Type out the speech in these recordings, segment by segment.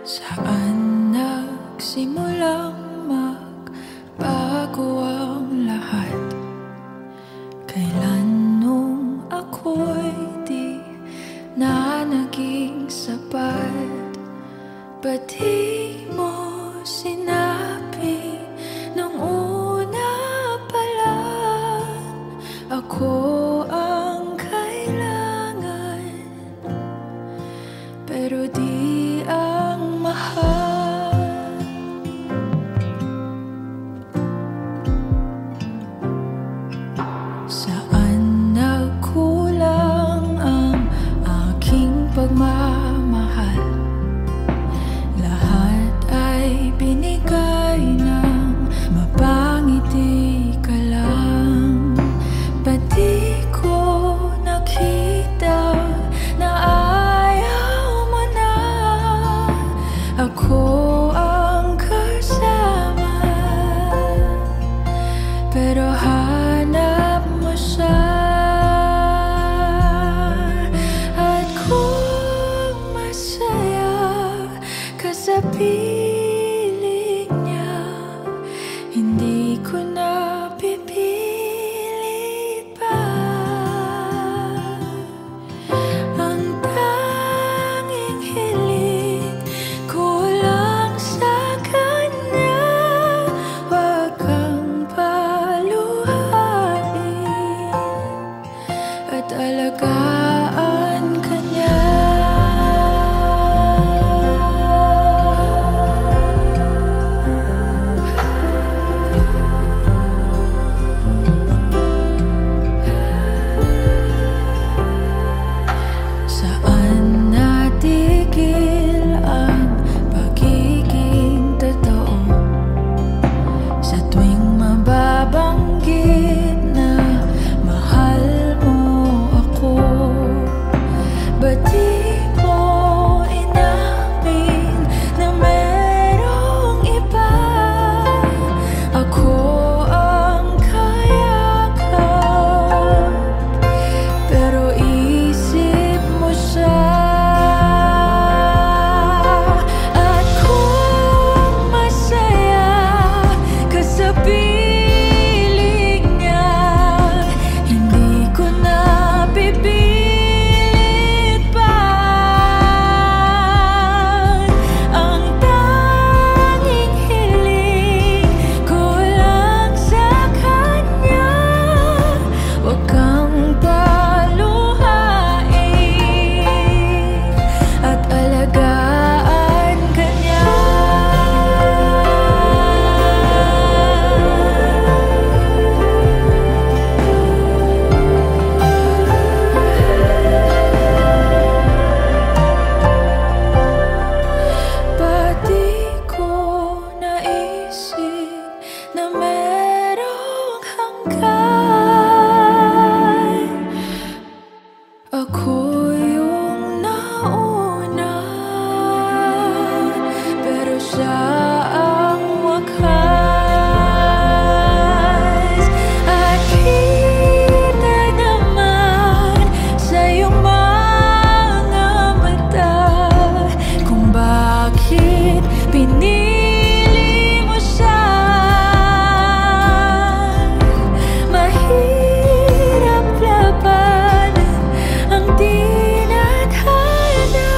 Saan nagsimulang magbago ang lahat? Kailan nung ako'y di na naging sapat? Ba't di mo sinabi nung una pa lang ako ang kailangan, pero di ang mahal? Saan nagkulang ang aking pagmamahal? Lahat ay binigay ng mapangiti ka lang. Ba't di ko nakita na ayaw mo na ako ang kasama? Pero hanap mo siya, at kung masaya ka sa piling niya, hindi ko na pipilit pa. Ang tanging hiling ko lang sa kanya, wag kang paluhain at alagaan ka niya. Saan natigil ang pagiging totoo? Sa tuwing mababanggit na mahal mo ako, ba't di mo inamin na merong iba? Ako ang kayakap, pero isip mo siya. At kung masaya ka sa piling niya, hindi ko na pipilit pa. Ang tanging hiling ko lang sa kanya, wag kang paluhain at alagaan ka niya. Ba't di ko naisip na merong hanggan? Ako yung nauna, pero siya ang wakas. At kita naman sa iyong mga mata kung bakit pinili mo siya. Mahirap labanan ang tinadhana.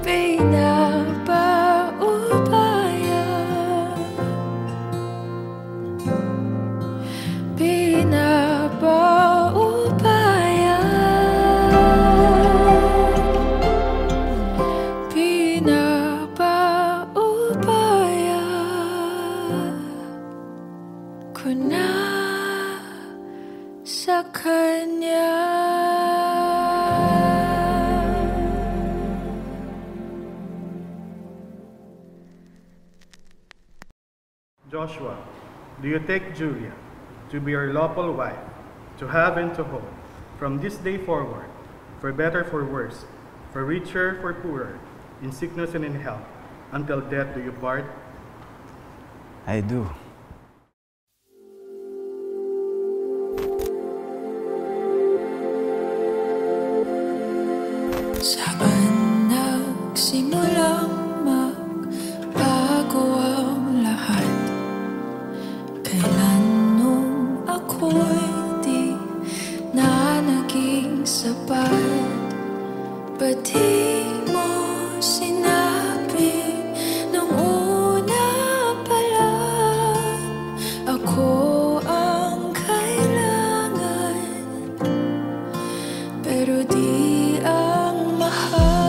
Pinapaubaya, pinapaubaya, pinapaubaya ko na sa kanya. Joshua, do you take Julia to be your lawful wife, to have and to hold, from this day forward, for better, for worse, for richer, for poorer, in sickness and in health, until death do you part? I do. Saan na mo'y di na naging sapat. Ba't di mo sinabi nung una pa lang ako ang kailangan, pero di ang mahal?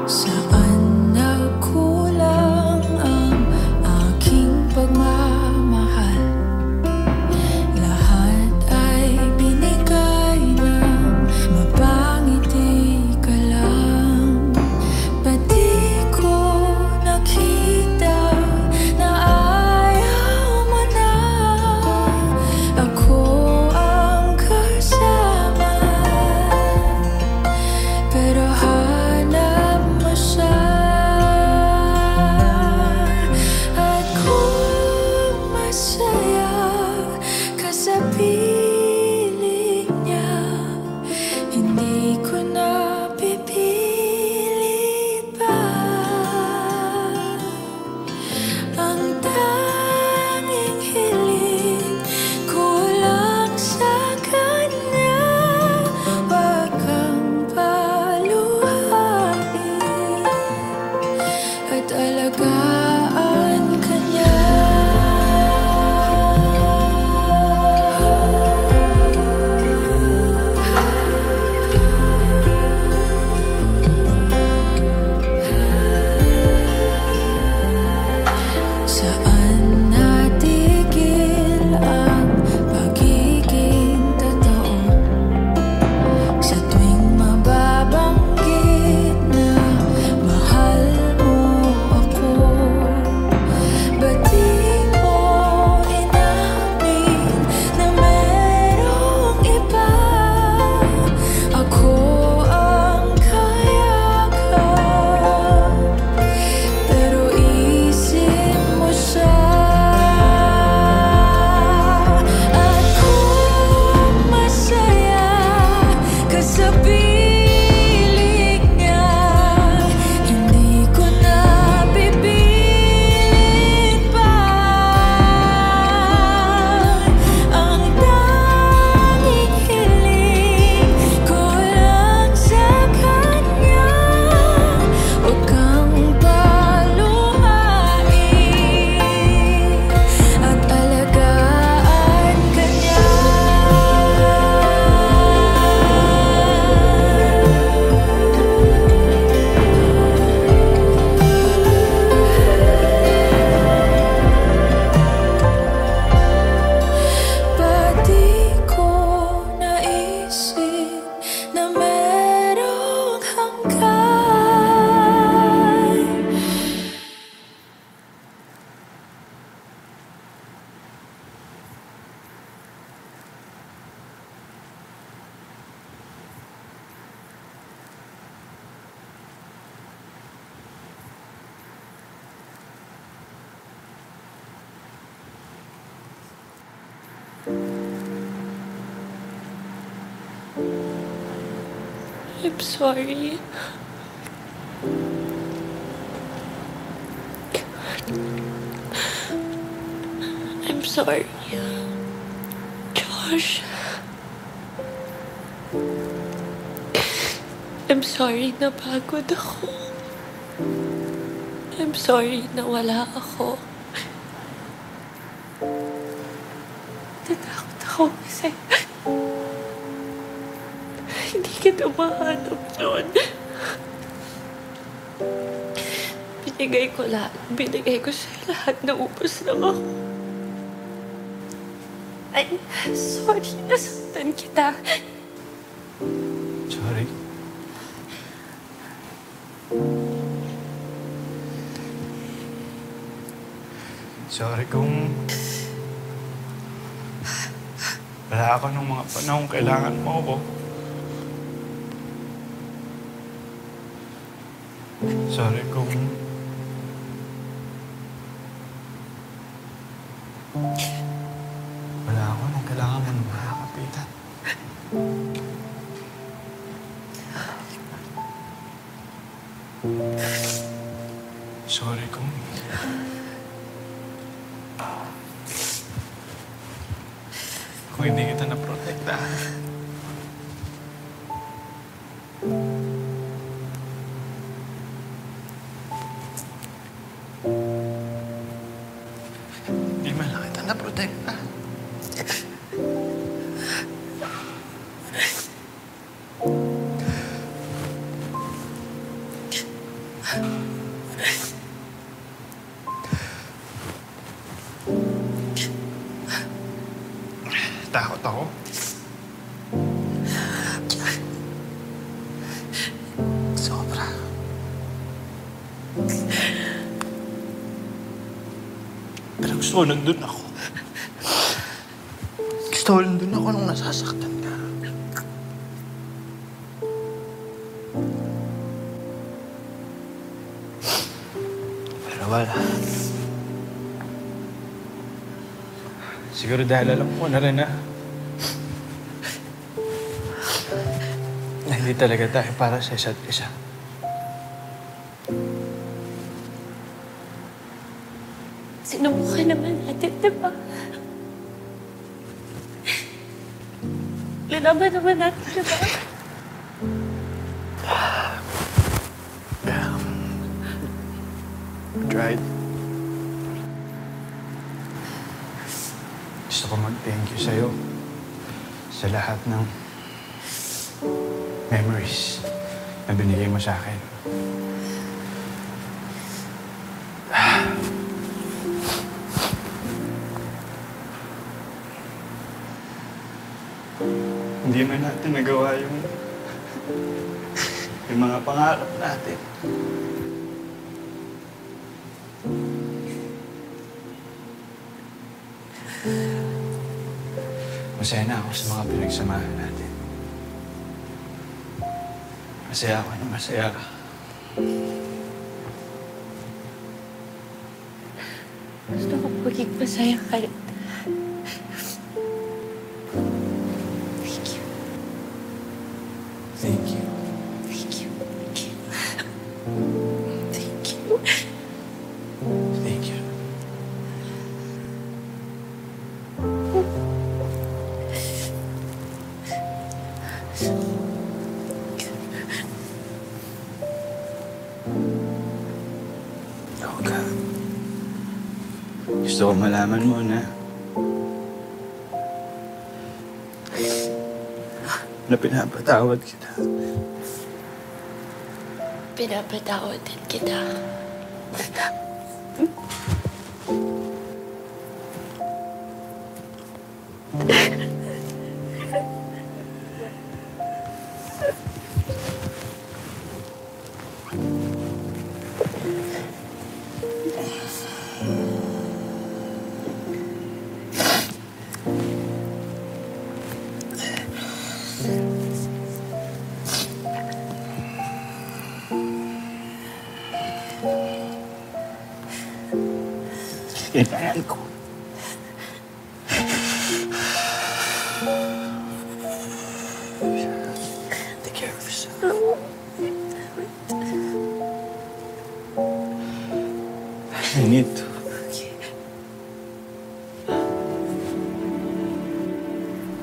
Saan nagkulang ang aking pagmamahal? Lahat ay binigay ng mapangiti ka lang. Ba't di ko nakita na ayaw mo na ako ang kasama? Pero hanap mo siya, at kung masaya ka sa piling niya, hindi ko na pipilit pa. Ang tanging hiling ko lang sa kanya, wag kang paluhain at alagaan ka niya. Saan natigil ang pagiging totoo? Sa tuwing mababanggit na mahal mo ako, ba't di mo inamin na merong iba? Ako ang kayakap, pero isip mo siya. At kung masaya ka sa piling niya, hindi ko na pipilit pa. Ang tanging hiling ko lang sa kanya, wag kang paluhain at alagaan ka niya. Ba't di ko naisip na merong hanggan? I'm sorry. I'm sorry, Josh. I'm sorry na pagod ako. I'm sorry na wala ako. Natakot ako kasi hindi kita mahanap noon. Binigay ko lahat. Binigay ko sa'yo lahat. Naubos lang ako. I'm sorry, nasaktan kita. Sorry. Sorry kung wala ako nung mga panahon kailangan mo ako. Sorry kung wala ako nung kailangan mo, mga kapitan. sorry kung hindi kita naprotektahan. Hindi man lang kita naprotektahan. Takot ako. Sobra. Pero gusto ko nandun ako. Gusto ko nandun ako nung nasasaktan ka. Pero wala. Siguro dahil alam ko na rin na hindi talaga tayo para sa isa't isa. Sinubukan naman natin, di ba? Linaban naman natin, di ba? Tried. Gusto ko mag-thank you sa'yo sa lahat ng memories na binigay mo sa akin. Hindi man natin nagawa yung mga pangarap natin. Masaya na ako sa mga pinagsamahan natin. Masaya ako na masaya ka. Gusto ko maging masaya ka rin. Thank you. Thank you. Thank you. Thank you. Thank you. Olga, gusto ko malaman mo na pinapatawad kita. Pinapatawad din kita. Kailangan ko. Take care of yourself. I need to.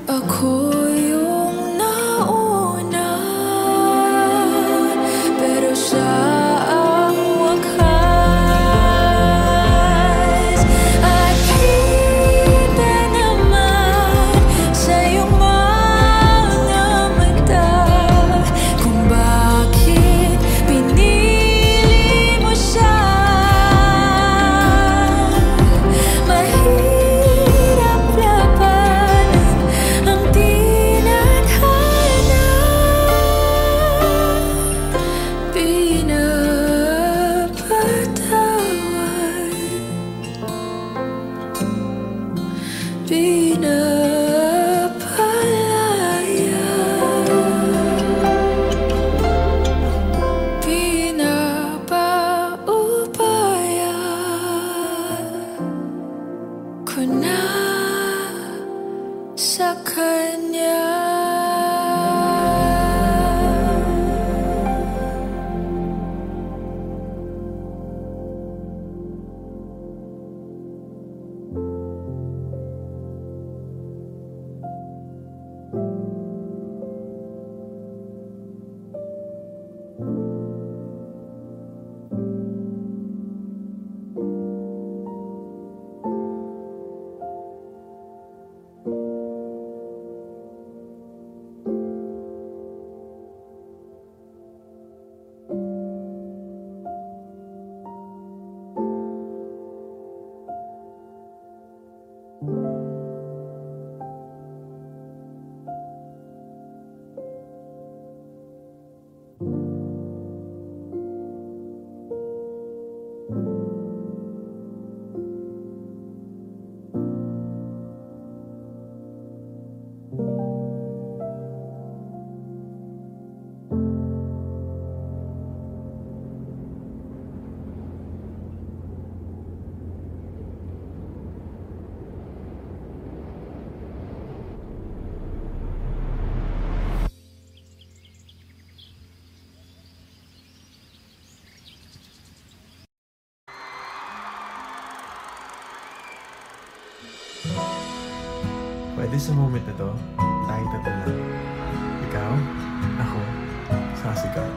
Ako yung nauna, pero sa ang wakas at kita naman sa iyong mga mata kung bakit pinili mo siya. Mahirap labanan ang tinadhana. Pinapatawad, pinapalaya, pinapaubaya ko na sa kanya. Pwede sa moment na to, tayo tatlo lang. Ikaw, ako, sasigaw.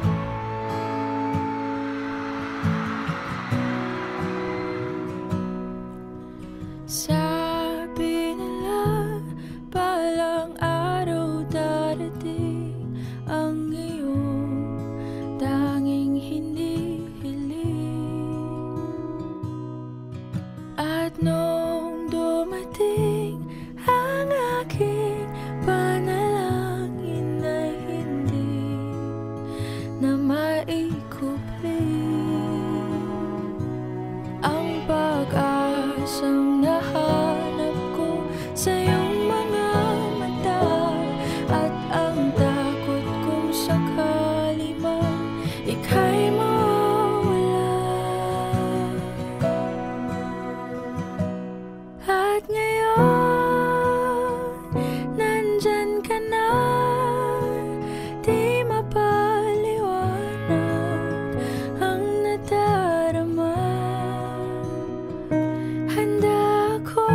Sabi nila, balang araw darating ang iyong tanging hinihiling. At nung dumating ang aking panalangin na hindi na maikupling, ang pag-asang nahanap ko sa iyong mga mata, at ang takot kung sakali man ika'y mawala. At ngayon, nandyan ka na, di mapaliwanag ang nadarama. Handa ako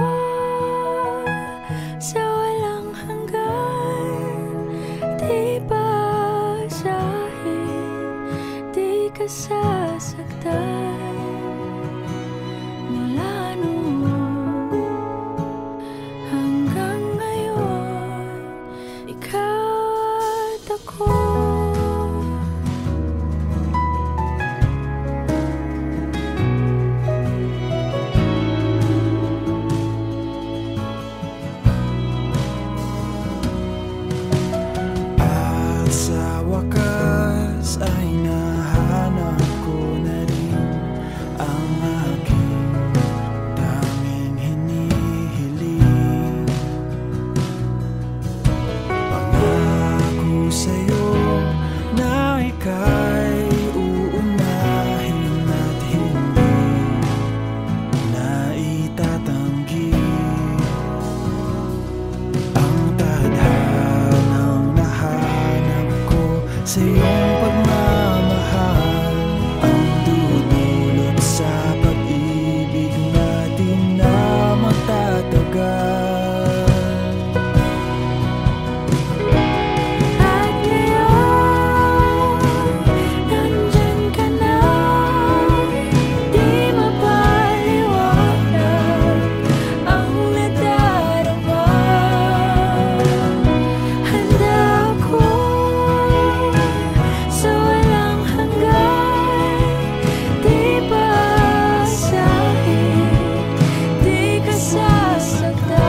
sa walang hanggan, di basahin, di ka sasaktan. Mula noon hanggang ngayon, ikaw at ako. At sa wakas ay nahanap ko na rin ang aking tanging hinihiling. Pangako sa'yo na ika'y uunahin at hindi na itatanggi. Ang tadhanang nahanap ko sa iyong pagmamahal, ang dudulot sa pag-ibig natin na magtatagal. At ngayon, nandyan ka na, di mapaliwanag ang nadarama. Handa ako sa walang hanggan, di basahin, di ka sasaktan.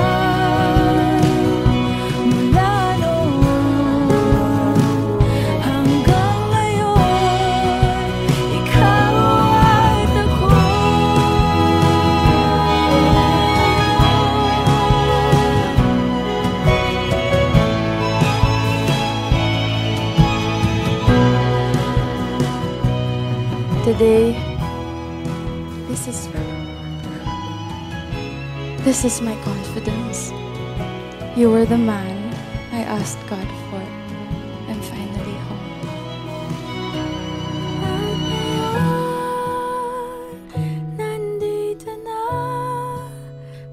Mula noon hanggang ngayon, ikaw at ako. Today, this is my confidence. You were the man I asked God for. I'm finally home. At ngayon, nandito na,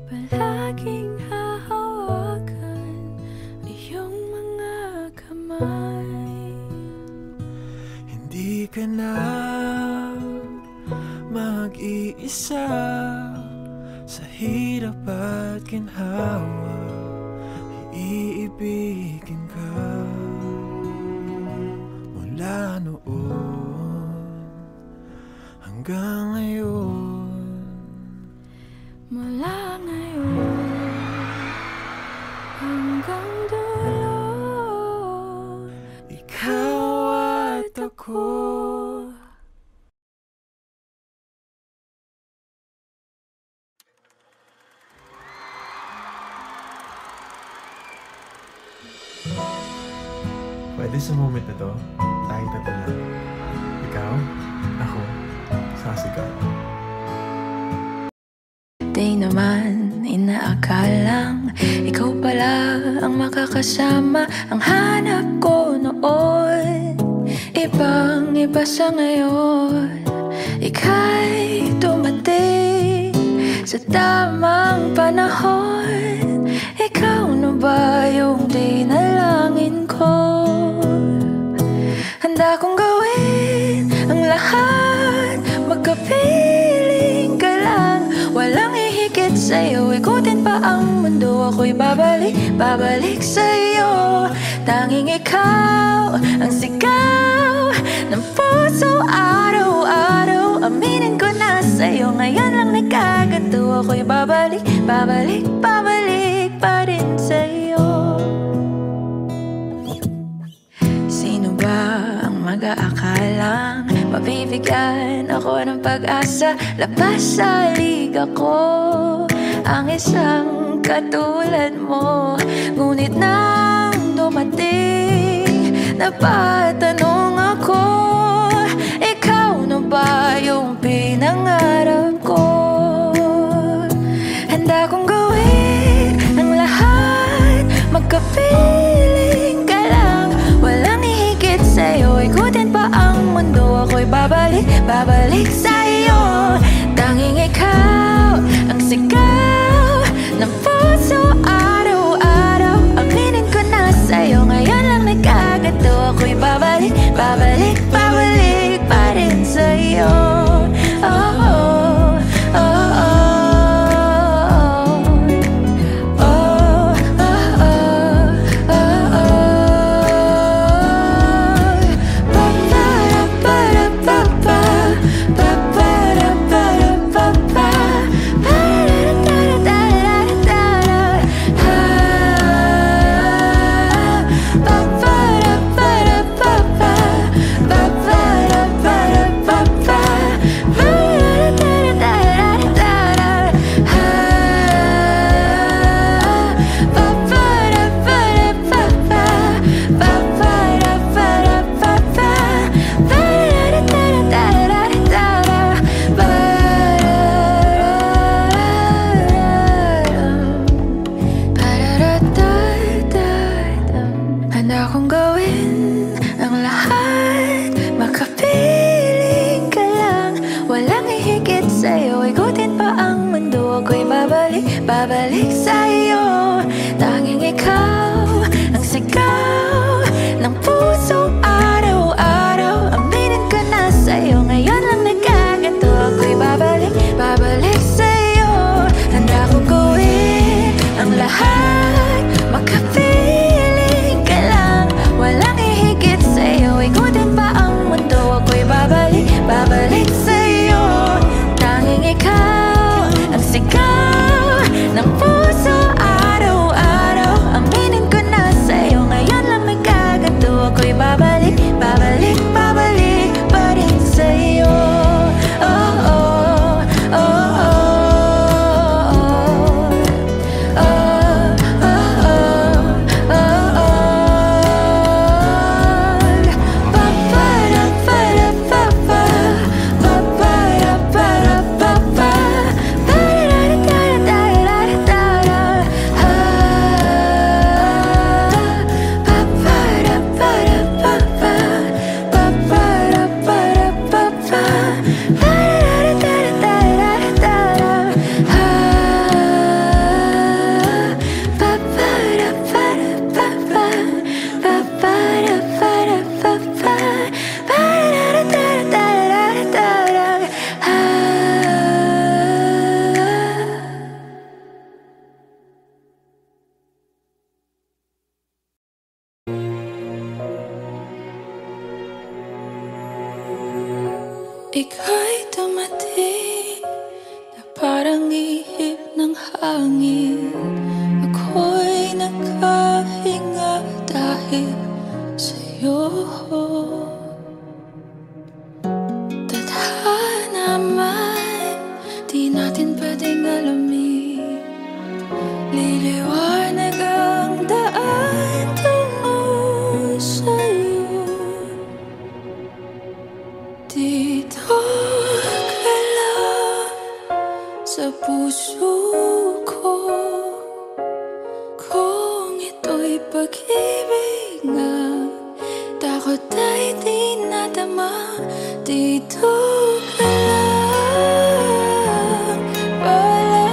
palaging hahawakan iyong mga kamay. Hindi ka na mag-iisa sa hirap at ginhawa, iibigin ka. Mula noon hanggang ngayon, Mula ngayon hanggang dulo, ikaw at ako. Pwede sa moment na to, tayo tatlo lang. Ikaw, ako, sasigaw. Di naman inaakalang ikaw pala ang makakasama. Ang hanap ko noon, ibang iba sa ngayon. Ika'y dumating sa tamang panahon. Ikaw na ba yung dinalangin ko? Handa kong gawin ang lahat, magkapiling ka lang. Walang hihigit sa'yo, ikutin pa ang mundo. Ako'y babalik sa'yo. Tanging ikaw ang sigaw ng puso araw-araw. Aminin ko na sa'yo, ngayon lang nagkaganto. Ako'y babalik pa rin sa'yo. Sino ba ang mag-aakalang mabibigyan ako ng pag-asa? Labas sa liga ko ang isang katulad mo. Ngunit nang dumating, napatanong ako, ikaw na ba yung pinangarap ko? Handa kong gawin ang lahat, magkapiling ka lang. Walang hihigit sa'yo, ikutin pa ang mundo. Ako'y babalik sa'yo. Tanging ikaw ang sigaw ng puso araw-araw. Aminin ko na sa'yo, ngayon lang nagkaganto. Ako'y babalik pa rin sa'yo. Handa kong gawin ang lahat, makapiling ka lang. Walang hihigit sa'yo, ikutin pa ang mundo. Ako'y babalik sa'yo. Tanging ikaw ang sigaw ng puso araw-araw. Aminin ko na sa'yo, ngayon lang nagkaganto. Ako'y babalik sa'yo. Handa kong gawin ang lahat, makapiling ka lang. Walang hihigit sa'yo, ikutin pa ang mundo. Ako'y babalik sa'yo. Tanging ikaw ang sigaw ng puso araw-araw. Aminin ko na sa'yo, ngayon lang nagkaganto. Ako'y babalik pa rin sa'yo. Ika'y dumating na parang ihip ng hangin. Ako'y nagkahinga dahil sa'yo. Tadhana man, di natin pwedeng alamin. Liliwanag ang daan tungo sa'yo. Dito ka lang sa puso ko. Kung ito'y pag-ibig nga, takot ay di nadama. Dito ka lang, wala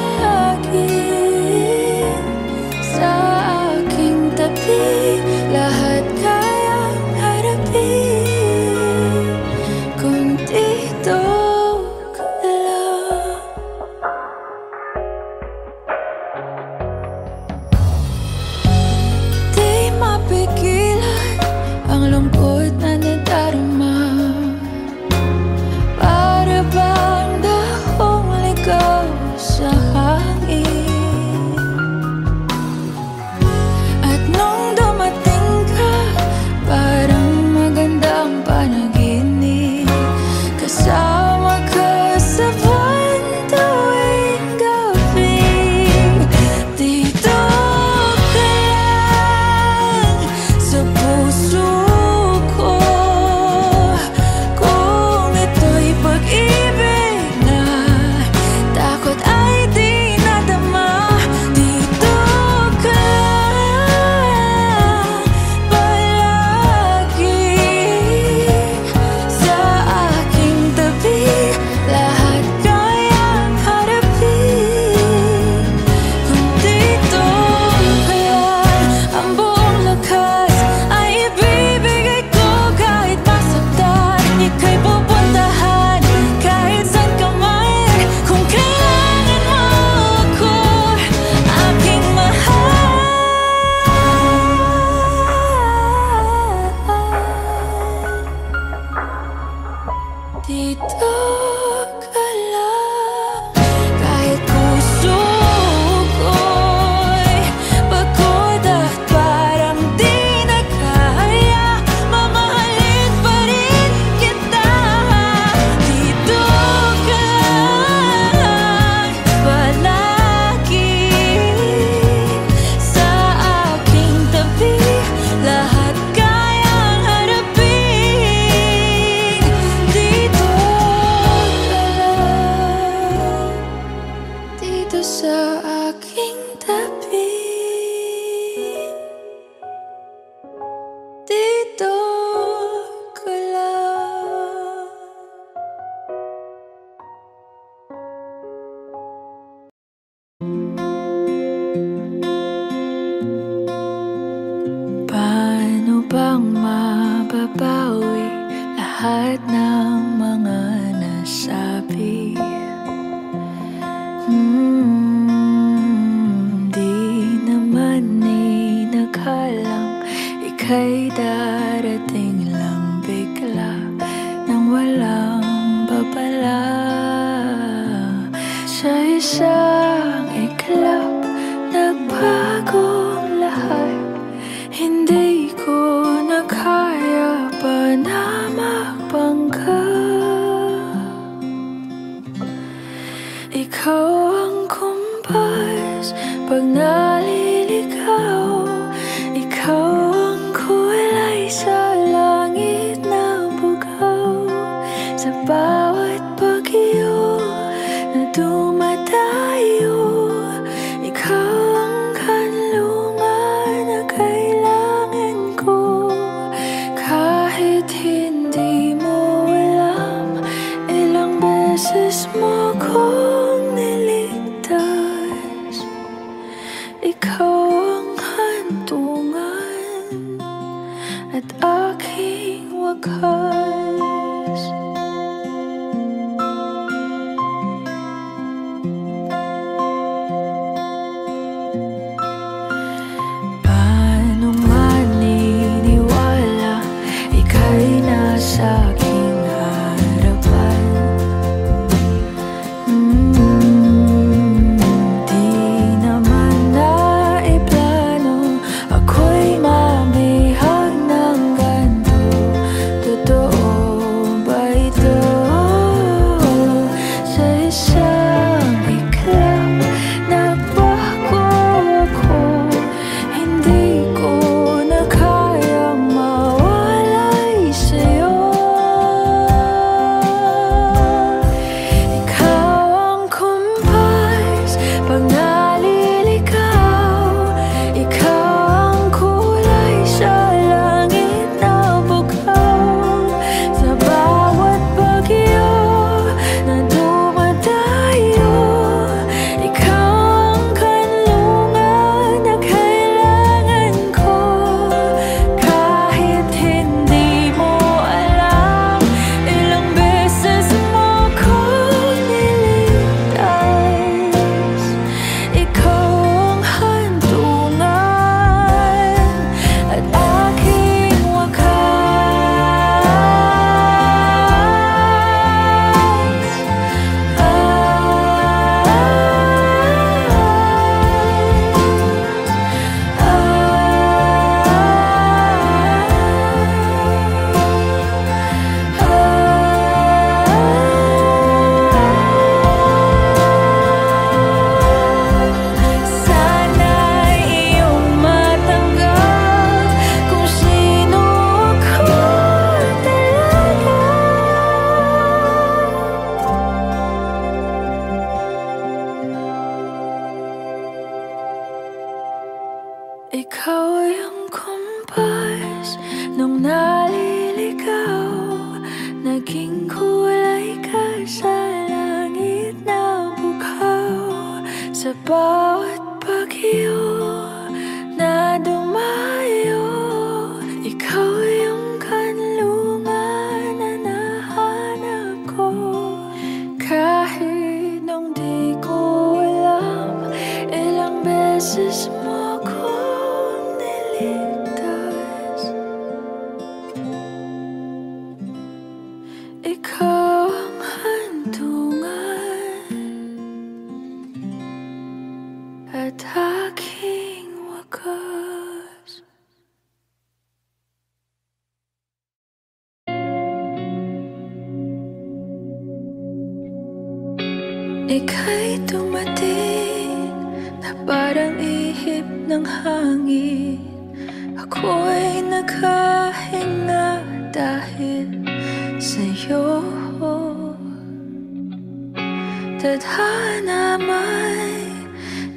dito sa aking tabi. Dito ka lang. Paano bang mababawi lahat ng mga nasabi? Di naman inakalang ika'y darating lang bigla nang walang babala. Sa isang iglap, nagbagong lahat. Hindi ko na kaya pa na magpangga. Ikaw ang kumpas pag naliligaw. Ikaw ang kulay sa langit na bugaw. Sa bawat bagyo na dumadayo, ikaw ang kanlungan na kailangan ko. Kahit hindi mo alam, ilang beses mo kong niligtas. Ikaw ang hantungan at aking wakas. Paano maniniwala ika'y nasa aking harapan? Di naman naiplano ako'y mamihag ng ganito. Totoo ba ito? Sa isang iglap, nagbago ako. Hindi ko na kayang mawalay sa'yo. Ikaw ang kumpas pag naliligaw. Ikaw ang kulay sa langit na bugaw. Sa bawat bagyo na dumadayo, ikaw ang kanlungan na kailangan ko. Kahit hindi mo alam, ilang beses mo kong niligtas. Ikaw ang hantungan at aking sana'y iyong matanggap kung sino ako talaga. Ikaw yung kumpas nung naliligaw. Naging kulay ka sa langit na bugaw. Sa bawat bagyo na dumayo, ikaw yung kanlungan na nahanap ko. Kahit nung di ko alam, ilang beses mo kong niligtas. Ikaw ang hantungan at aking wakas. Ika'y dumating na parang ihip ng hangin. Ako'y naghahinga dahil sa'yo. Tadhana may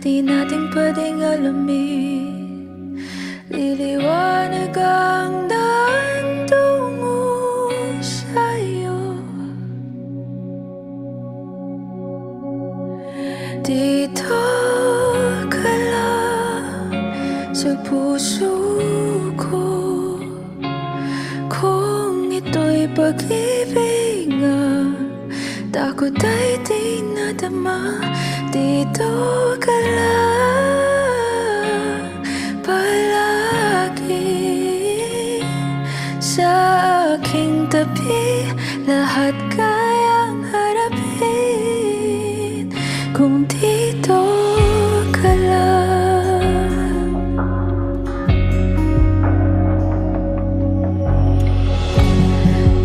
di natin pwedeng alamin. Liliwanag ang daan tungo sa'yo. Dito ka lang sa puso ko. Kung ito'y pag-ibig nga, takot ay di nadama. Dito ka lang palagi sa aking tabi. Lahat kayang harapin kung dito ka lang.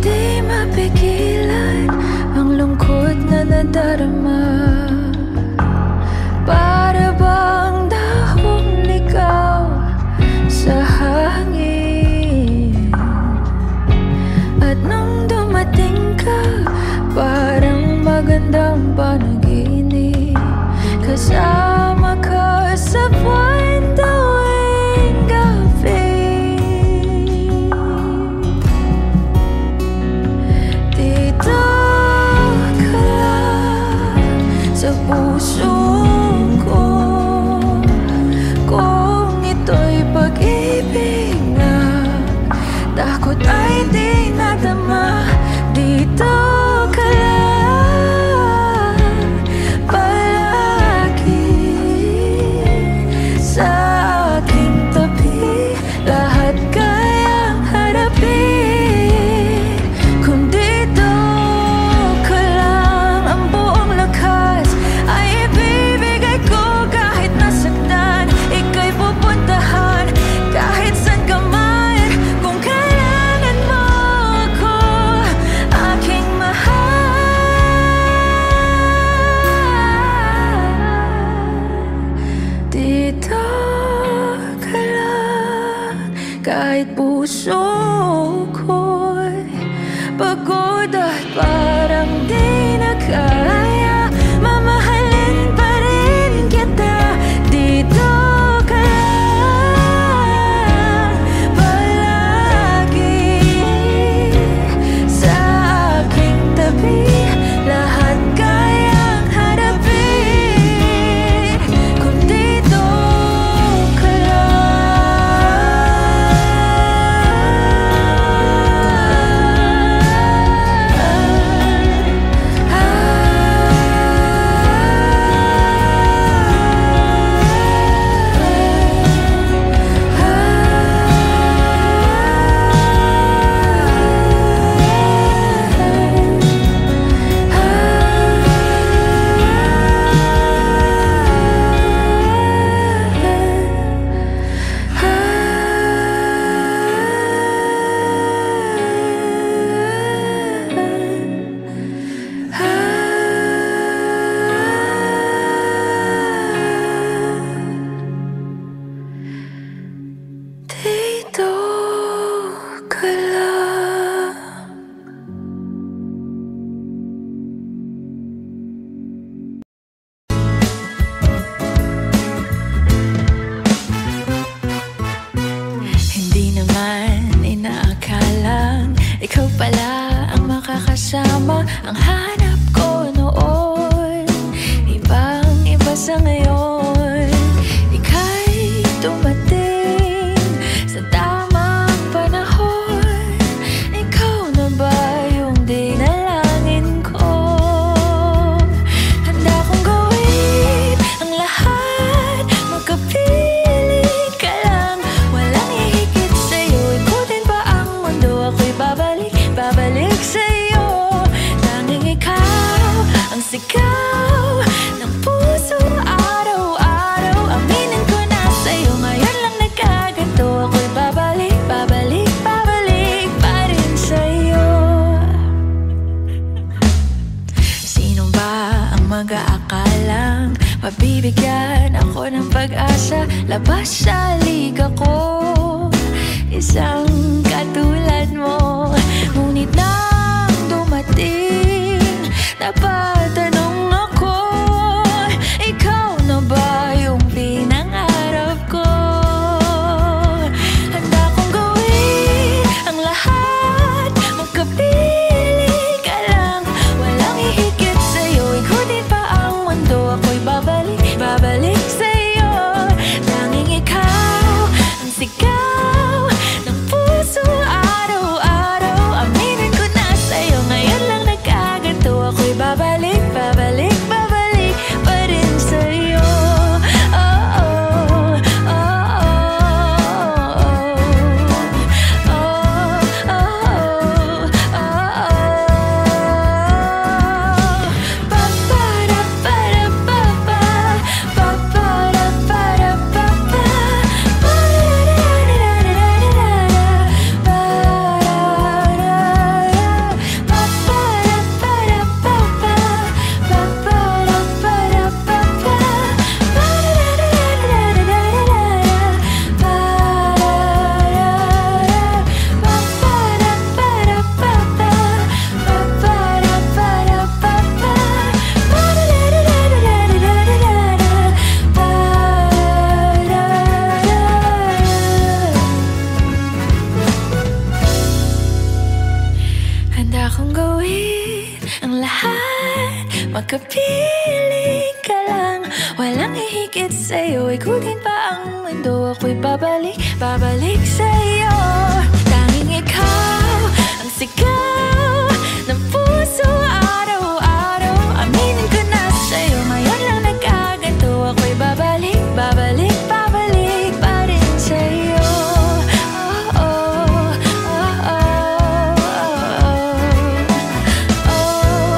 Di mapigilan ang lungkot na nadarama. Para bang dahong ligaw sa hangin. At nung dumating ka, parang magandang panaginip. Kasama ka sa buwan tuwing gabi. Dito ka lang sa puso ko. Kung ito'y pag-ibig nga, takot ay di nadama. Dito ka lang palagi sa aking tabi. Lahat kayang harapin kung dito ka lang. Ang buong lakas ay ibibigay ko. Kahit nasaktan, ika'y pupuntahan. Kahit saan ka man, kung kailangan mo ako, aking mahal. Dito ka lang, kahit puso ko'y pagod at parang di na kaya. Mamahalin pa rin kita. Dito ka lang palagi sa aking tabi. Lahat kayang harapin kung dito ka dito ka lang. Hindi naman inaakalang ikaw pala ang makakasama. Ang hanap ko noon, ibang-iba sa ngayon. Ika'y dumating sa tamang panahon. Ikaw na ba yung dinalangin ko? Handa kong gawin ang lahat, magkapiling ka lang. Walang hihigit sa'yo, ikutin pa ang mundo. Ako'y babalik, babalik sa'yo. Tanging ikaw ang sigaw ng puso araw-araw. Aminin ko na sa'yo, ngayon lang nagkaganto. Ako'y babalik, babalik, babalik pa rin sa'yo. Sino ba ang mag-aakalang mabibigyan ako ng pag-asa? Labas sa liga ko, isang katulad mo. Ngunit nang dumating, napatanong ako, ikaw na ba yung Magkapiling ka lang, walang hihigit sa'yo. Ikutin pa ang mundo, ako'y babalik, babalik sa'yo. Tanging ikaw ang sigaw ng puso araw-araw. Aminin ko na sa'yo, ngayon lang nagkaganto. Ako'y babalik, babalik, babalik pa rin sa'yo. Oh, oh, oh, oh,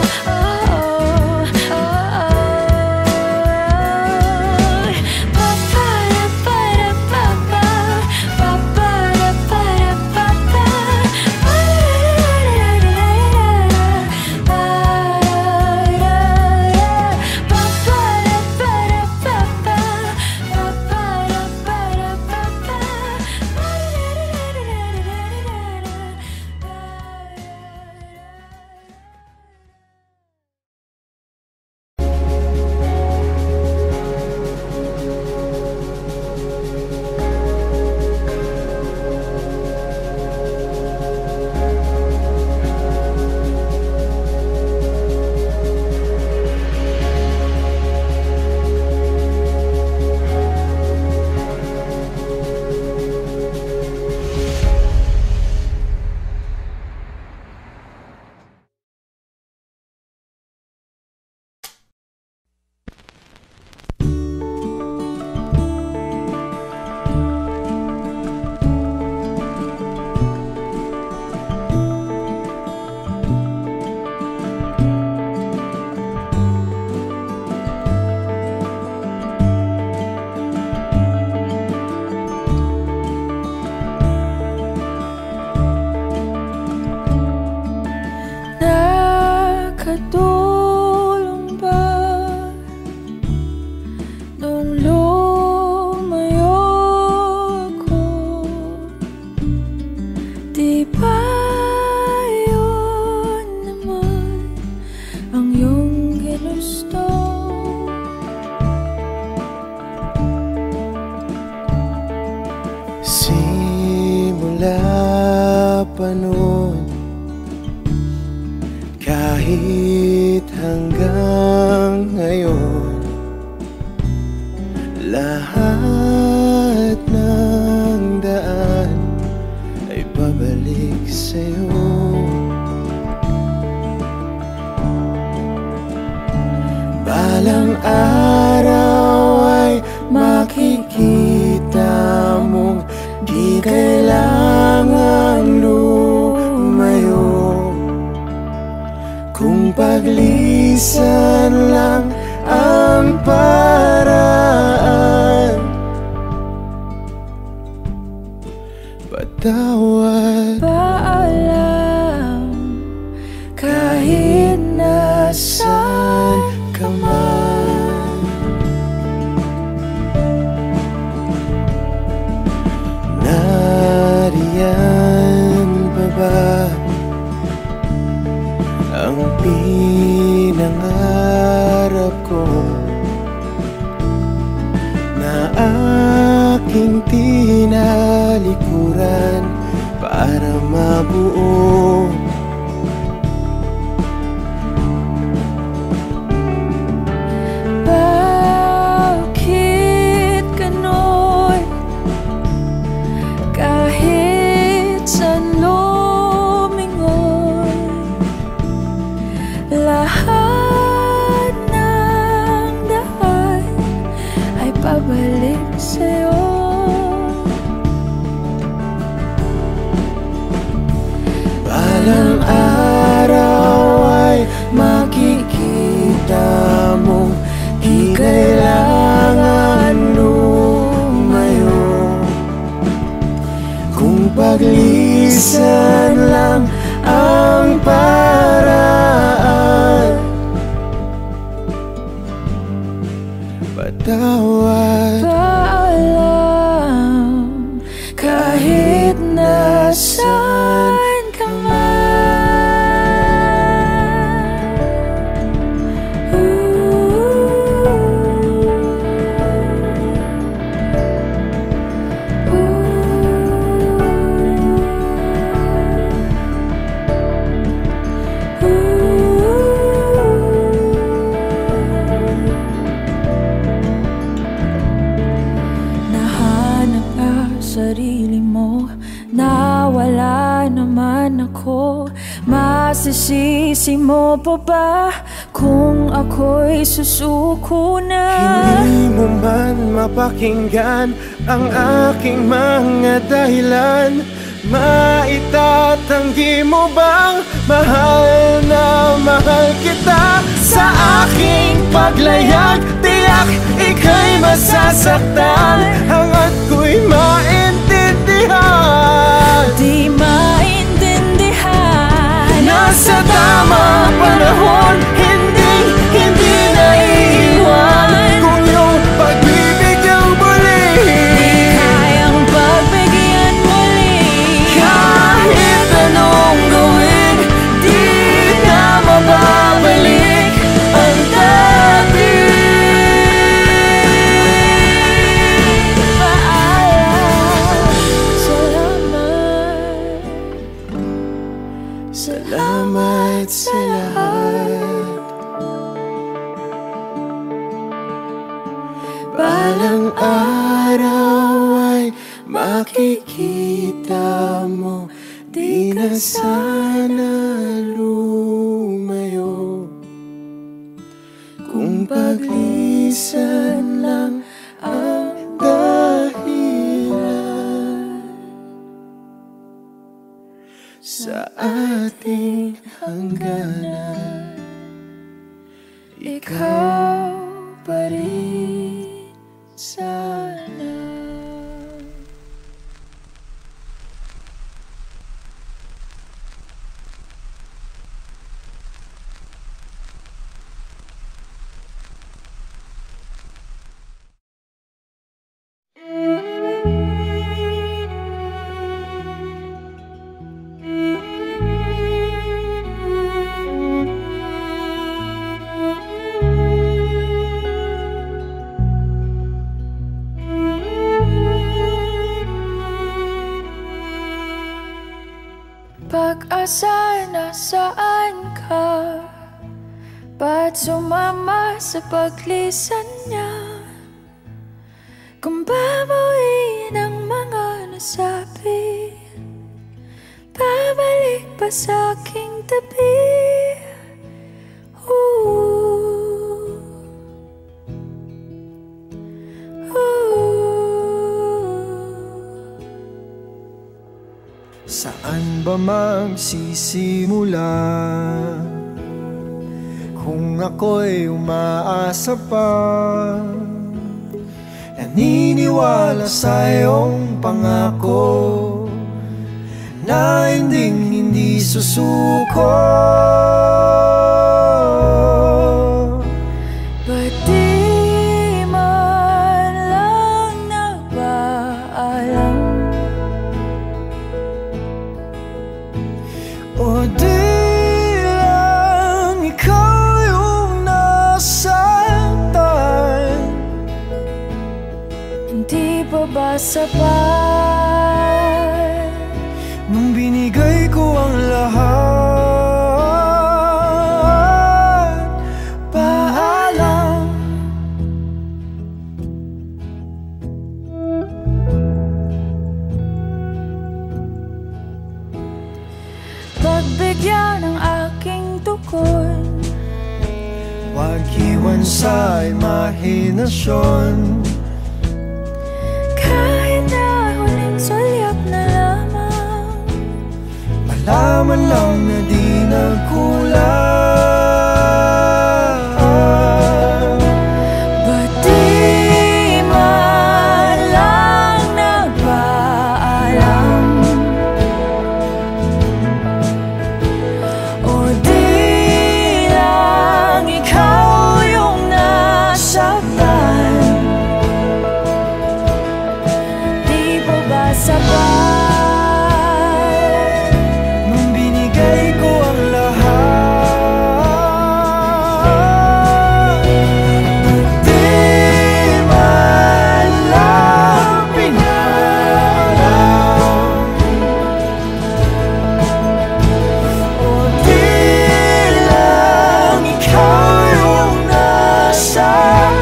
nakatulong ba nung lumayo ako? Di ba yun naman ang iyong ginusto? Simula pa noon, kahit hanggang ngayon, lahat ng daan ay babalik sa'yo. Balang araw ay makikita mong di kailangang lumayo. Kung paglisan lang ang paraan, patawad, Paalam kahit nasaan ka man. Nariyan pa ba ang pinangarap ko na aking tinalikuran para mabuo? Bakit ganon? Kahit saan lumingon, lahat ng daan ay pabalik sa'yo. Balang araw ay makikita mong di kailangan lumayo. Kung paglisan lang ang paraan, patawad, Paalam kahit nasaan ka man. sarili mo na wala naman ako. Masisisi mo pa ba kung ako'y susuko na? Hindi mo man mapakinggan ang aking mga dahilan. Maitatanggi mo bang mahal na mahal kita? Sa aking paglayag, tiyak ika'y masasaktan. Hangat ko'y maintindihan, di maintindihan. nasa tamang panahon, hindi naiiwan. Kung iyong pagbibigyan muli, Di kayang pagbigyan muli. kahit anong gawin, di na mababalik ang dati. Paalam, salamat. Salamat sa lahat. Balang araw ay makikita mo, di na sana lumayo. Kung paglisan lang ang dahilan sa ating hangganan, Ikaw pa rin sana. Pag-asa, nasaan ka? Ba't sumama sa paglisan niya? Kung babawiin ang mga nasabi, babalik pa sa aking tabi. Saan ba magsisimula kung ako'y umaasa pa? Naniniwala sa iyong pangako na hindi susuko. Ba't di man lang nagpaalam? O di lang ikaw yung nasaktan? Hindi pa ba sapat nung binigay ko ang lahat? Paalam. pagbigyan ng aking tukon? Huwag iwan sa imahinasyon. Kahit na huling sulyap na lamang, Malaman lang na di nagkulang. ba't di man lang nagpaalam? O di lang ikaw yung nasaktan? Di pa ba sapat Nung binigay ko ang lahat, di man lang pinalam. O di lang ikaw yung nasaktan?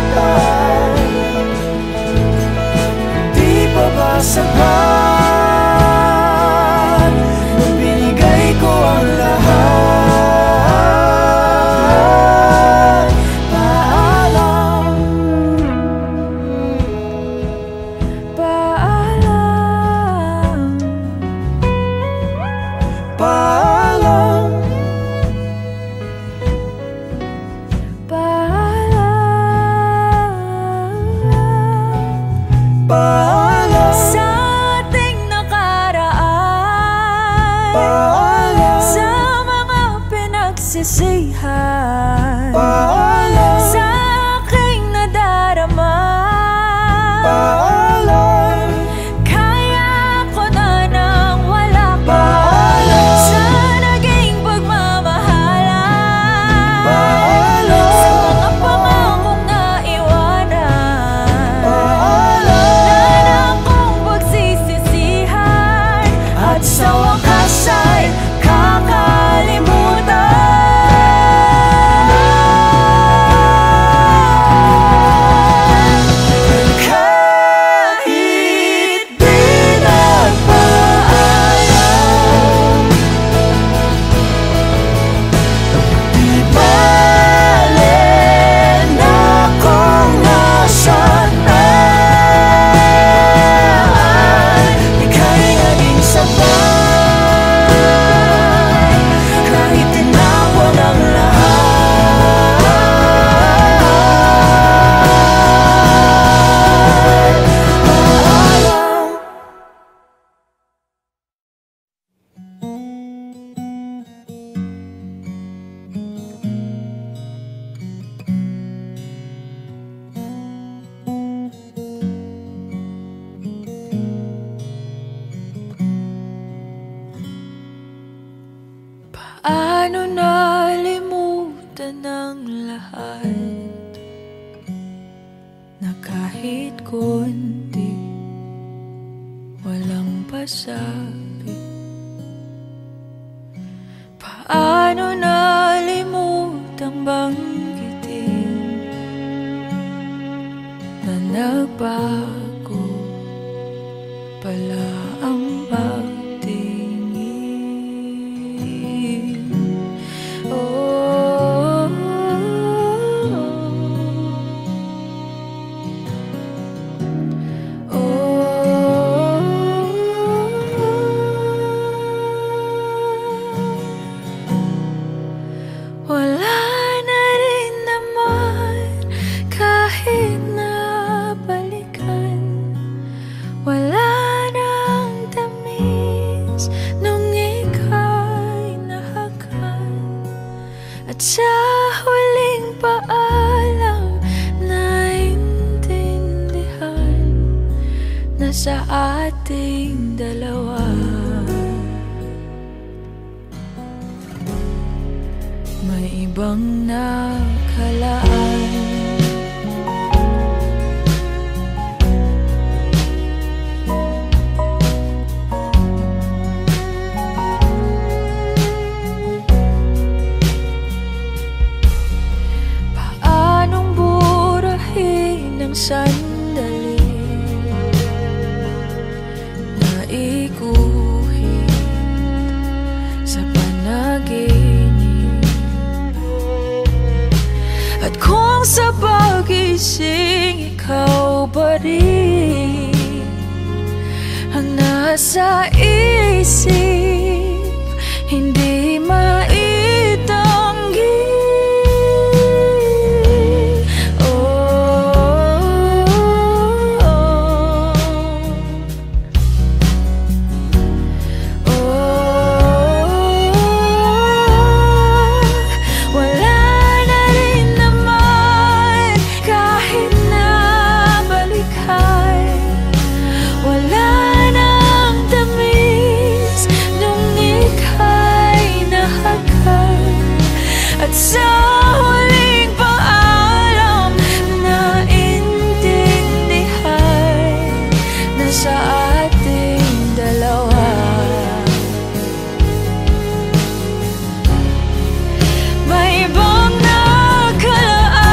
Di pa ba sapat kahit konti, walang pasabi. Paano nalimutang banggitin na nagbago pala ang pagtingin? Oh, wala na rin naman kahit nabalikan. Wala nang tamis nung ika'y nahakan. At sa huling paalam naintindihan na sa ating dalawa may ibang nakalaan. Paanong burahin ang sandali na iguhit sa panaginip? At kung sa pagising ikaw pa rin ang nasa isip, hindi maitanggi. At sa huling paalam naintindihan na sa ating dalawa may ibang nakalaan.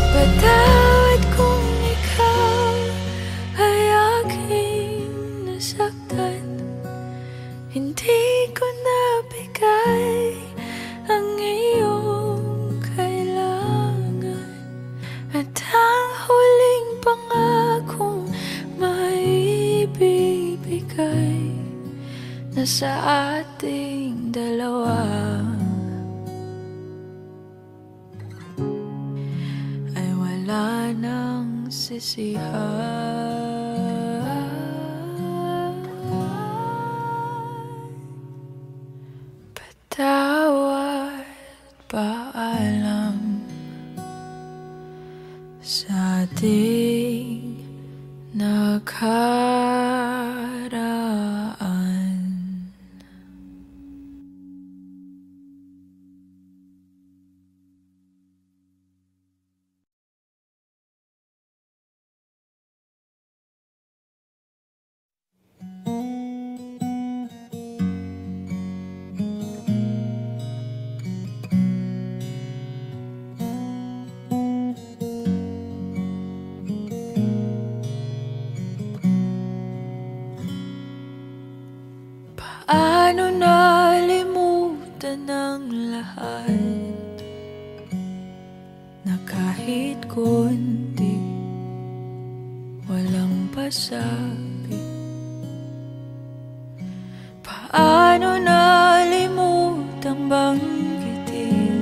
Patawad kung ikaw ay aking nasaktan. Hindi ko nabigay ang iyong kailangan. At ang huling pangakong maibibigay na sa ating dalawa ay wala nang sisihan. Patawad, paalam sa ating nakaraan. Paano nalimutan ang lahat na kahit konti walang pasabi? Paano nalimutang banggitin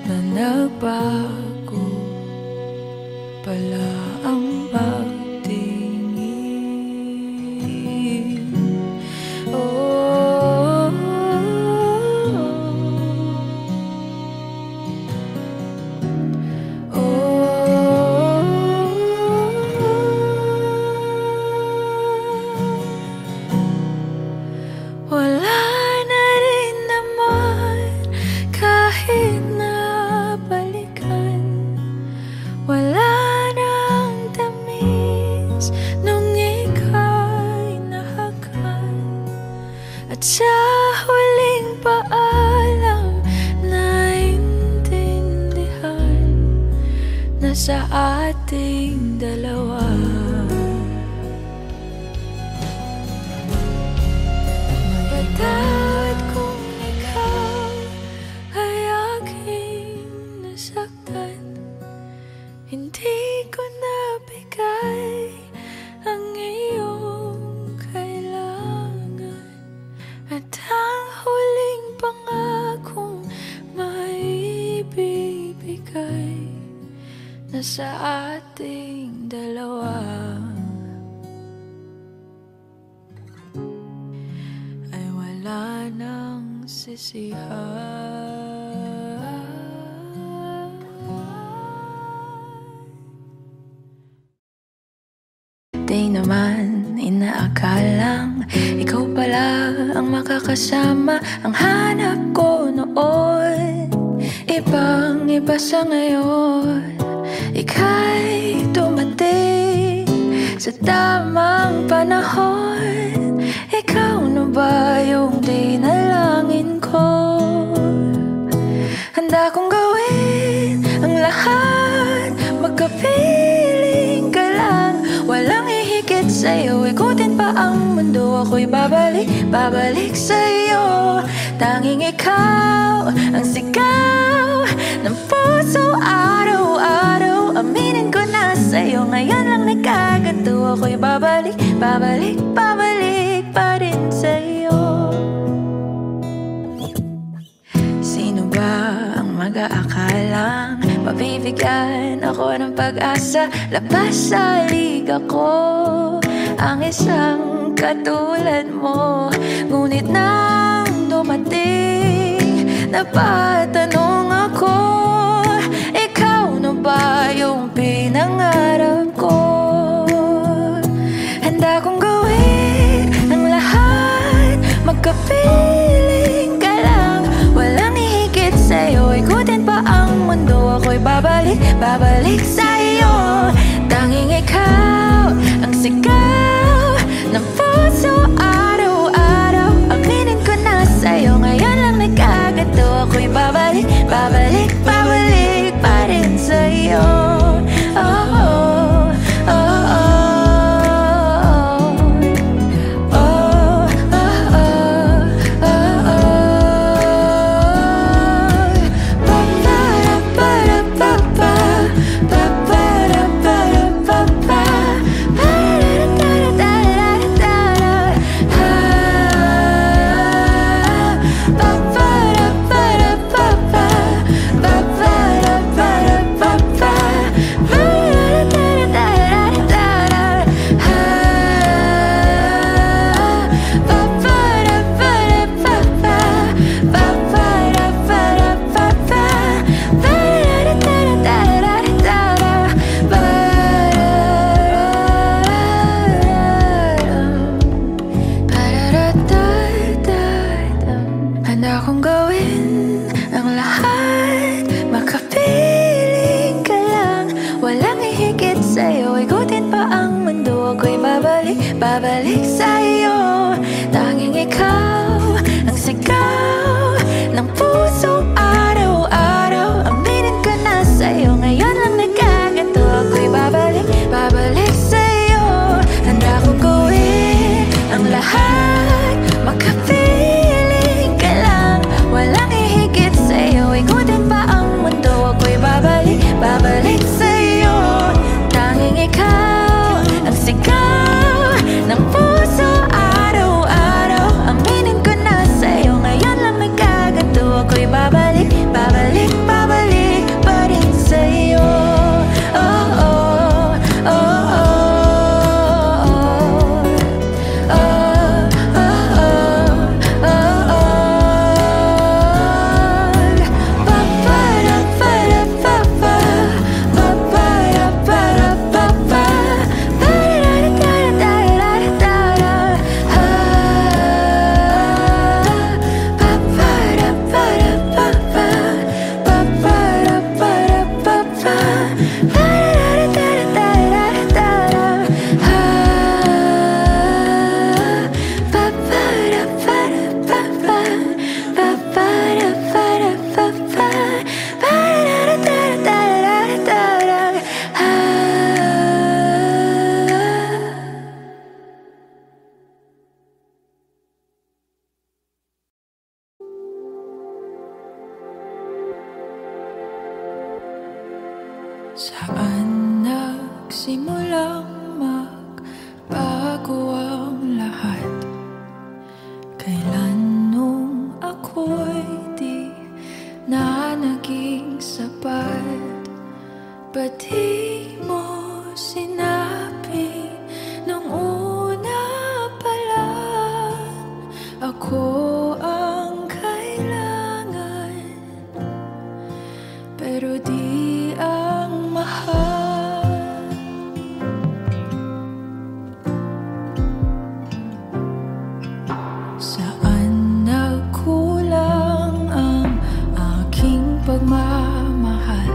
na nagbago pala ang pagtingin? nasa ating dalawa. Patawad kung ikaw ay aking nasaktan. Hindi ko nabigay ang iyong kailangan, at ang huling pangakong maibibigay nasa ating dalawa. Ay wala nang sisihan. Di naman inaakalang ikaw pala ang makakasama. Ang hanap ko noon, ibang iba sa ngayon. Ika'y dumating sa tamang panahon. Ikaw na ba yung dinalangin ko? Handa kong gawin ang lahat, magkapiling ka lang. Walang hihigit sa'yo, ikutin pa ang mundo. Ako'y babalik, babalik sa'yo. Tanging ikaw ang sigaw ng puso araw-araw. Aminin ko na sa'yo, ngayon lang nagkaganto. Ako'y babalik, babalik, babalik pa rin sa'yo. Sino ba ang mag-aakalang mabibigyan ako ng pag-asa? Labas sa liga ko ang isang katulad mo. Ngunit nang dumating, napatanong ako, ikaw na ba yung pinangarap ko? Handa kong gawin ang lahat, magkapiling ka lang. Walang hihigit sa'yo, ikutin pa ang mundo. Ako'y babalik, babalik sa'yo. Tanging ikaw ang sigaw ng puso araw-araw. Aminin ko na sa'yo, ngayon lang nagkaganto. Ako'y babalik, babalik, babalik pa rin sa'yo. Oh, oh, oh, oh. Babalik sa'yo, tanging ikaw ang sigaw ng puso araw-araw. Aminin ko na sa'yo, ngayon lang nagkaganto. Ako'y babalik, babalik sa'yo. Handa kong gawin ang lahat, magkapiling ka lang. Walang hihigit sa'yo, ikutin pa ang mundo. Ako'y babalik, babalik sa'yo. Tanging ikaw ang sigaw ng puso araw-araw. Aminin ko na sa'yo, ngayon lang nagkaganto. Ako'y babalik, babalik, babalik pa rin sa'yo. Saan nagsimulang magbago ang lahat? Kailan nung ako'y di na naging sapat? Ba't di mo sinabi nung una pa lang ako ang kailangan, pero di ang mahal? Saan nagkulang ang aking pagmamahal?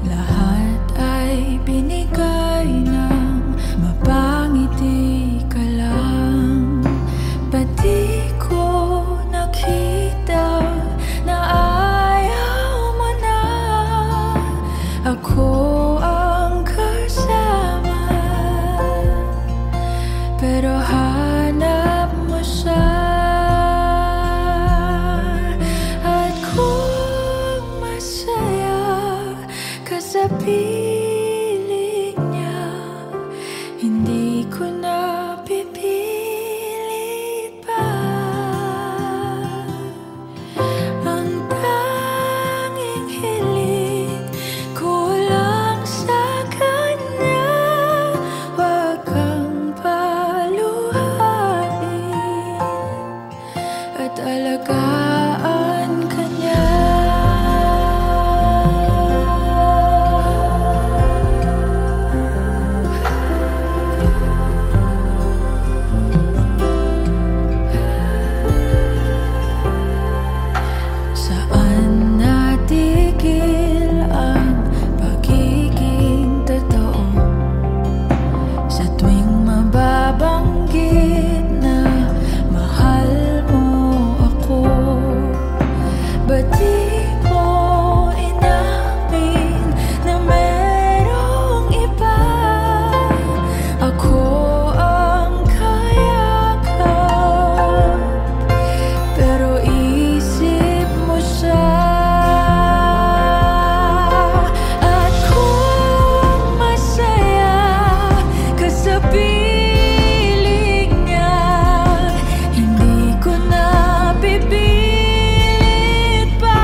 Lahat ay binigay ng mapangiti ka lang. Ba't di ko nakita na ayaw mo na ako ang kasama? Pero hanap mo siya, at kung masaya ka sa piling niya, hindi ko na pipilit pa. Ang tanging hiling ko lang sa kanya, wag kang paluhain at alagaan ka niya. Saan natigil ang pagiging totoo? Sa tuwing mababanggit na mahal mo ako, ba't di mo inamin na merong iba? Ako ang kayakap, pero isip mo siya. At kung masaya ka sa piling niya, hindi ko na pipilit pa.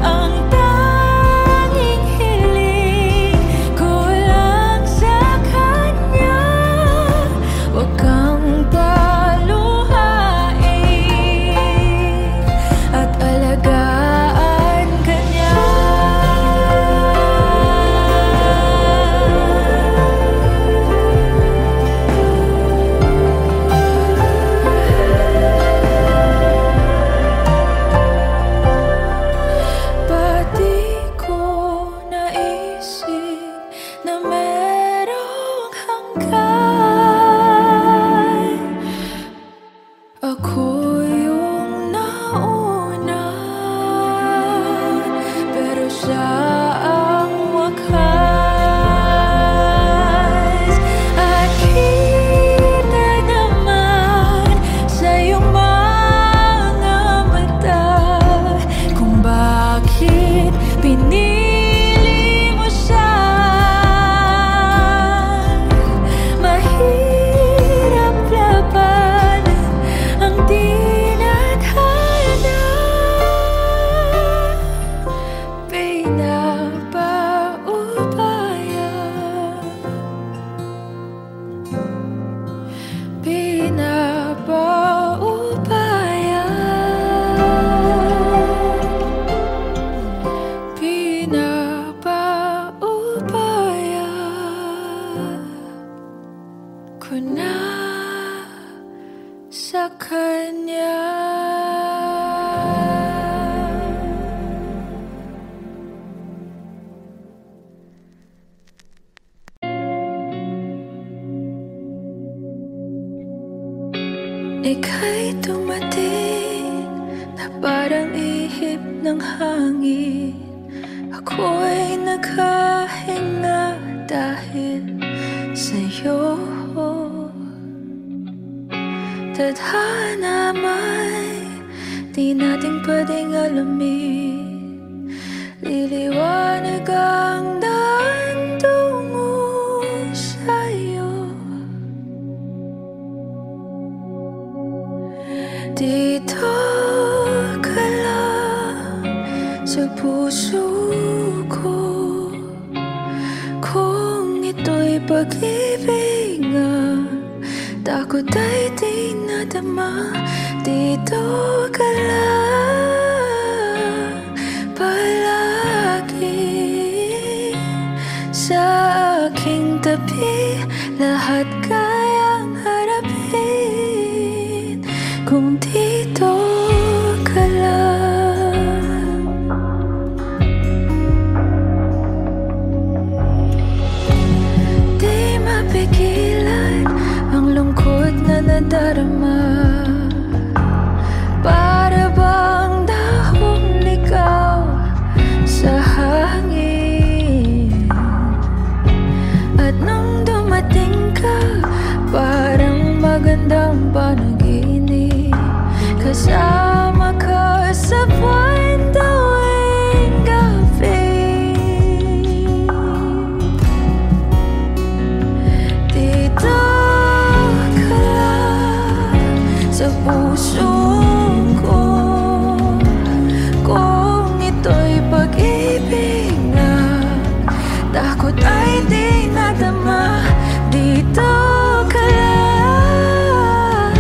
Ang tanging hiling ko lang sa kanya, wag kang paluhain at alagaan ka niya. Ba't di ko naisip na merong hanggan? Ako yung nauna, pero siya ang wakas. At kita naman sa iyong mga mata kung bakit pinili mo siya. Mahirap labanan ang tinadhana. Pinapaubaya, pinapaubaya, pinapaubaya ko na sa kanya. Ika'y dumating na parang ihip ng hangin. Ako'y naghahinga dahil sa'yo. Tadhana may di natin pwedeng alamin. liliwanag ang daan tungo sa'yo. Dito ka lang sa puso ko, kung ito'y pag-ibig nga, takot ay di nadama. Dito ka lang palagi sa aking tabi, lahat kayang harapin kung dito ka lang. Di mapigilan ang lungkot na nadarama, para bang dahong ligaw sa hangin. At nung dumating ka, parang magandang panaginip, kasama ka sa buwan tuwing gabi. Dito ka lang sa puso ko, kung ito'y pag-ibig na, takot ay di nadama. Dito ka lang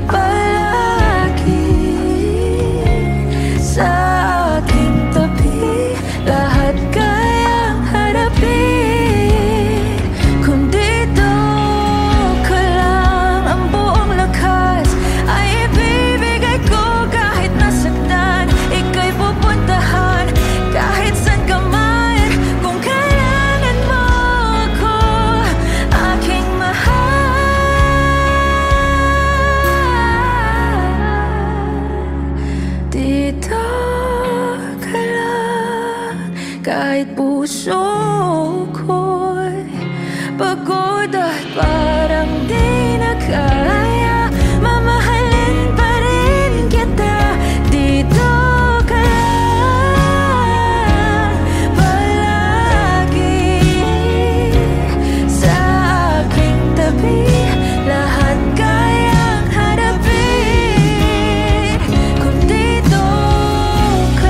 palagi sa aking tabi, lahat kayang harapin kung dito ka lang. Ang buong lakas ay ibibigay ko, kahit nasaktan, ika'y pupuntahan kahit saan ka man. Kung kailangan mo ako, aking mahal, dito ka lang. Kahit puso ko'y pagod at parang di na kaya, mamahalin pa rin kita. Dito ka lang palagi sa aking tabi, lahat kayang harapin kung dito ka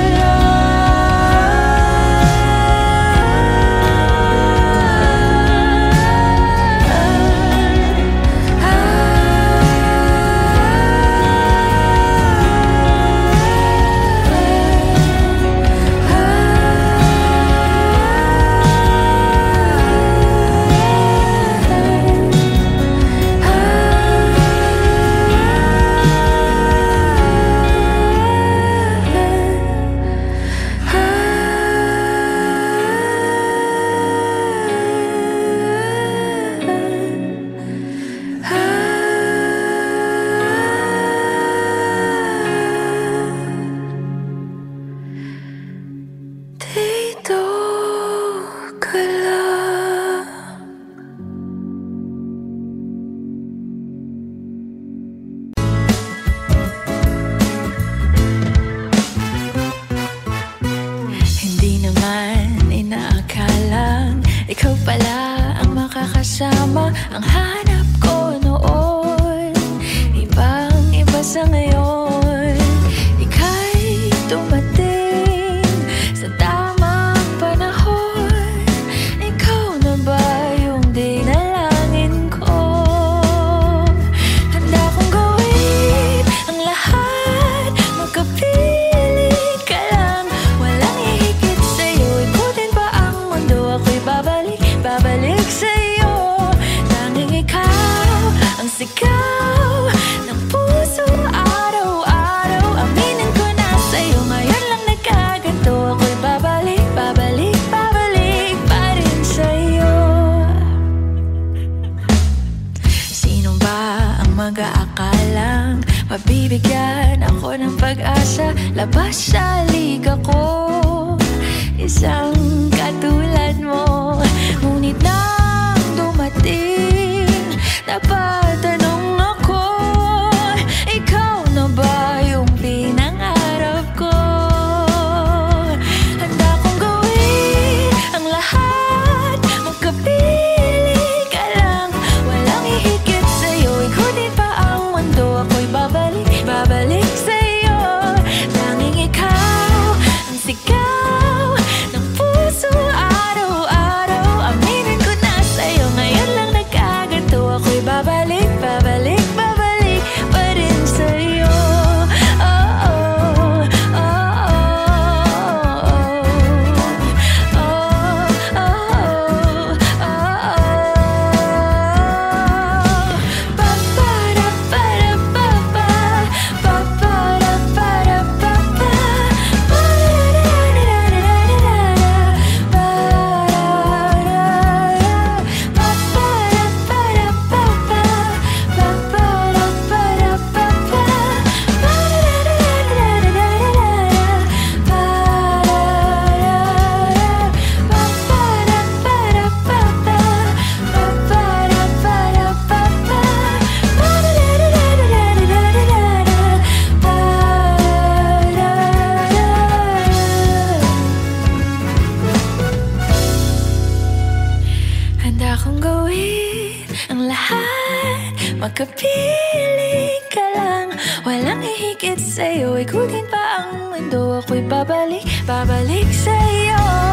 dito ka lang. Hindi naman inaakalang ikaw pala ang makakasama, ang hanap ko noon, ibang-iba sa ngayon. Ika'y dumating sa tamang panahon, ikaw na ba yung dinalangin ko? Handa kong gawin ang lahat, magkapiling ka lang, walang hihigit sa'yo. Ikutin pa ang mundo, ako'y babalik, babalik sa'yo. Tanging ikaw ang sigaw ng puso araw-araw. Aminin ko na sa'yo, ngayon lang nagkaganto. Ako'y babalik, babalik, babalik pa rin sa'yo. Sino ba ang mag-aakalang mabibigyan ako ng pag-asa? Labas sa liga ko, isang katulad mo. Ngunit nang dumating, napatanong ako, ikaw na ba yung pinangarap ko? Handa kong gawin ang lahat, magkapiling ka lang. Walang hihigit sa'yo, ikutin pa ang mundo. Ako'y babalik, babalik sa'yo.